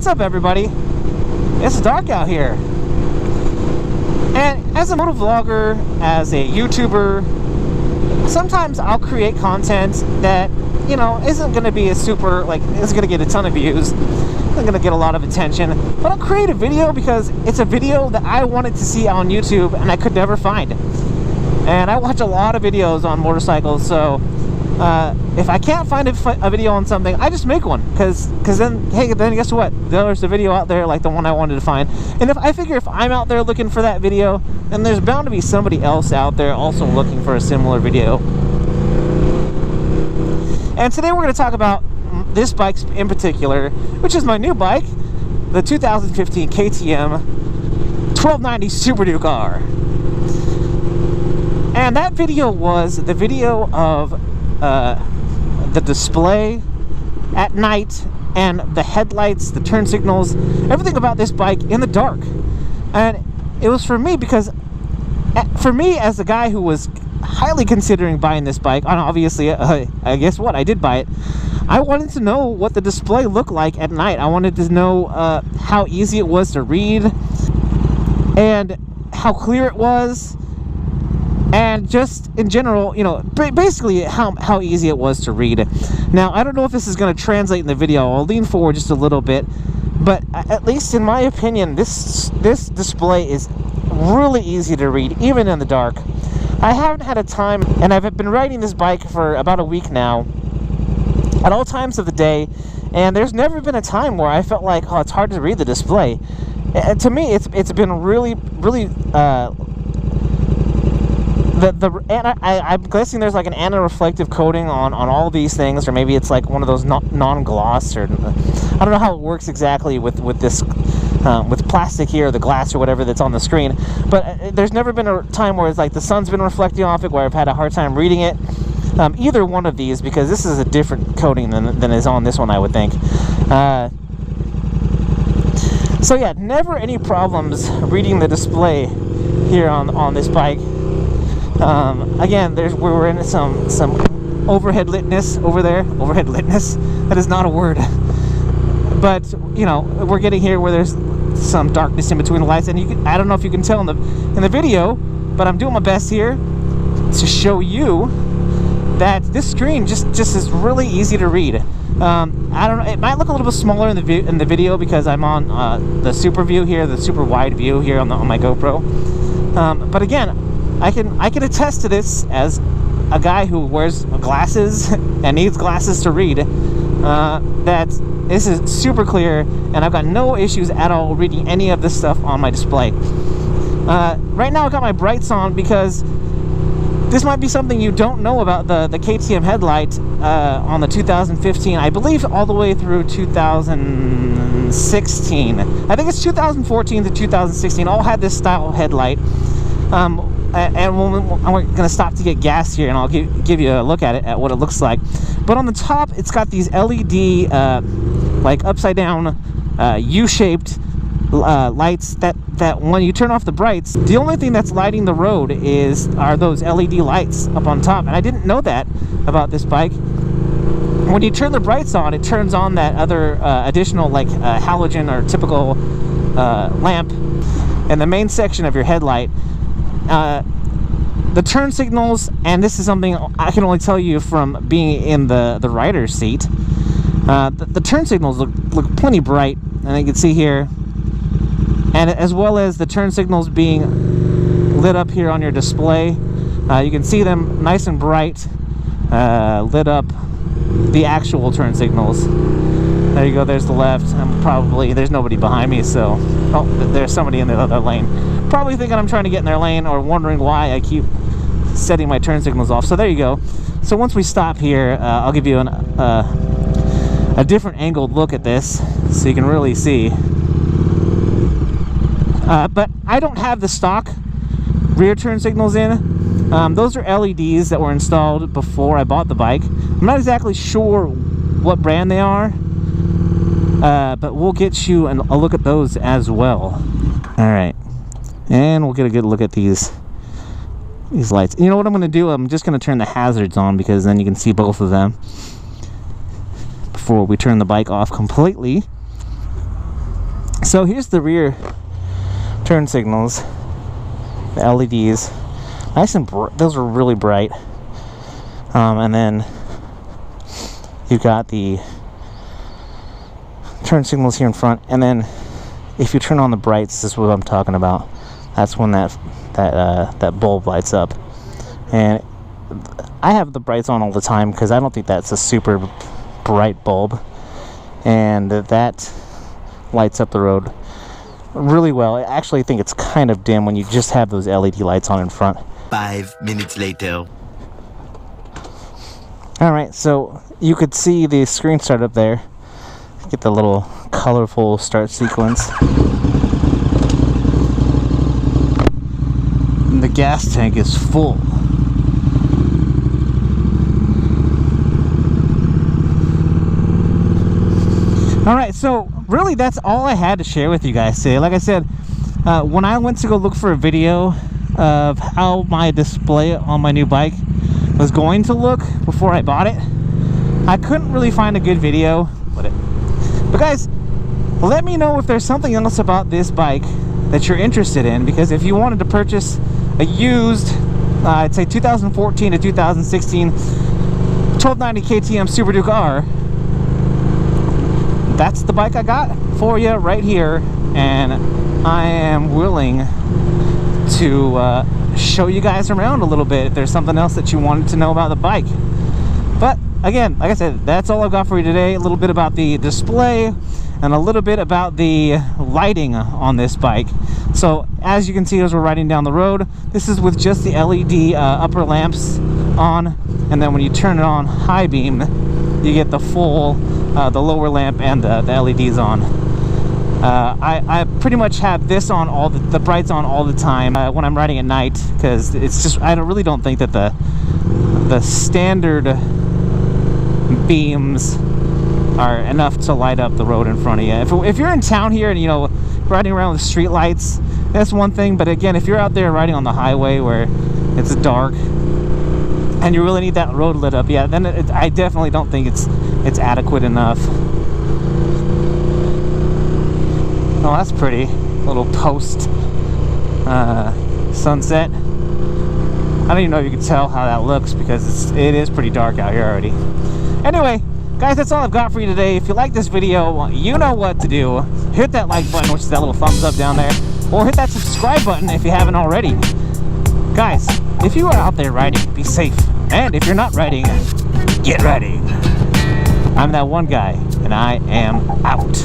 What's up, everybody? It's dark out here. And as a motovlogger, as a YouTuber, sometimes I'll create content that, you know, isn't going to be a super, like, isn't going to get a ton of views, isn't going to get a lot of attention, but I'll create a video because it's a video that I wanted to see on YouTube and I could never find. And I watch a lot of videos on motorcycles, so if I can't find a video on something, I just make one, because then, hey, then guess what? There's a video out there like the one I wanted to find. And if I figure if I'm out there looking for that video, then there's bound to be somebody else out there also looking for a similar video. And today we're going to talk about this bike in particular, which is my new bike, the 2015 KTM 1290 Super Duke R. And that video was the video of the display at night and the headlights, the turn signals, everything about this bike in the dark. And it was for me because, for me as a guy who was highly considering buying this bike, and obviously, I guess what, I did buy it. I wanted to know what the display looked like at night. I wanted to know how easy it was to read and how clear it was. And just in general, you know, basically how easy it was to read. Now, I don't know if this is going to translate in the video. I'll lean forward just a little bit. But at least in my opinion, this display is really easy to read, even in the dark. I haven't had a time, and I've been riding this bike for about a week now, at all times of the day. And there's never been a time where I felt like, oh, it's hard to read the display. To me, it's been really I'm guessing there's like an anti-reflective coating on all these things, or maybe it's like one of those non-gloss, or I don't know how it works exactly with this with plastic here, or the glass or whatever that's on the screen. But there's never been a time where it's like the sun's been reflecting off it, where I've had a hard time reading it. Either one of these, because this is a different coating than is on this one, I would think. So yeah, never any problems reading the display here on this bike. Again, we're in some overhead litness over there. Overhead litness, that is not a word. But you know, we're getting here where there's some darkness in between the lights, and I don't know if you can tell in the video, but I'm doing my best here to show you that this screen just is really easy to read. I don't know, it might look a little bit smaller in the video because I'm on the super view here, the super wide view here on my GoPro. But again, I can attest to this as a guy who wears glasses and needs glasses to read, that this is super clear, and I've got no issues at all reading any of this stuff on my display. Right now I've got my brights on because this might be something you don't know about the KTM headlight on the 2015, I believe all the way through 2016. I think it's 2014 to 2016, all had this style headlight. And I'm going to stop to get gas here, and I'll give you a look at it, at what it looks like. But on the top, it's got these LED, like upside down, U-shaped lights that when you turn off the brights, the only thing that's lighting the road are those LED lights up on top. And I didn't know that about this bike. When you turn the brights on, it turns on that other additional, like, halogen or typical lamp in the main section of your headlight. The turn signals, and this is something I can only tell you from being in the rider's seat, the turn signals look plenty bright, and you can see here, and as well as the turn signals being lit up here on your display, you can see them nice and bright, lit up, the actual turn signals. There you go, there's the left. There's nobody behind me, so, oh, there's somebody in the other lane. Probably thinking I'm trying to get in their lane, or wondering why I keep setting my turn signals off. So there you go. So once we stop here, I'll give you a different angled look at this, so you can really see. But I don't have the stock rear turn signals in. Those are LEDs that were installed before I bought the bike. I'm not exactly sure what brand they are, but we'll get you a look at those as well. All right. And we'll get a good look at these lights. You know what I'm going to do? I'm just going to turn the hazards on, because then you can see both of them before we turn the bike off completely. So here's the rear turn signals, the LEDs, nice and those are really bright. And then you got the turn signals here in front, and then if you turn on the brights, this is what I'm talking about. That's when that bulb lights up. And I have the brights on all the time because I don't think that's a super bright bulb, and that lights up the road really well. I actually think it's kind of dim when you just have those LED lights on in front. 5 minutes later. Alright, so you could see the screen start up there. Get the little colorful start sequence. And the gas tank is full. Alright, so really that's all I had to share with you guys today. Like I said, when I went to go look for a video of how my display on my new bike was going to look before I bought it, I couldn't really find a good video. But guys, let me know if there's something else about this bike that you're interested in, because if you wanted to purchase a used, I'd say 2014 to 2016 1290 KTM Super Duke R, that's the bike I got for you right here, and I am willing to show you guys around a little bit if there's something else that you wanted to know about the bike. But again, like I said, that's all I've got for you today. A little bit about the display and a little bit about the lighting on this bike. So as you can see as we're riding down the road, this is with just the LED upper lamps on, and then when you turn it on high beam, you get the full the lower lamp and the LEDs on. I pretty much have this on all the brights on all the time when I'm riding at night, because it's just I really don't think that the standard beams are enough to light up the road in front of you. If you're in town here and, you know, riding around with street lights, that's one thing. But again, if you're out there riding on the highway where it's dark and you really need that road lit up, yeah, then I definitely don't think it's adequate enough. Oh, that's pretty. Little post sunset. I don't even know if you can tell how that looks, because it is pretty dark out here already. Anyway, guys, that's all I've got for you today. If you like this video, you know what to do. Hit that like button, which is that little thumbs up down there, or hit that subscribe button if you haven't already. Guys, if you are out there riding, be safe. And if you're not riding, get ready. I'm that one guy, and I am out.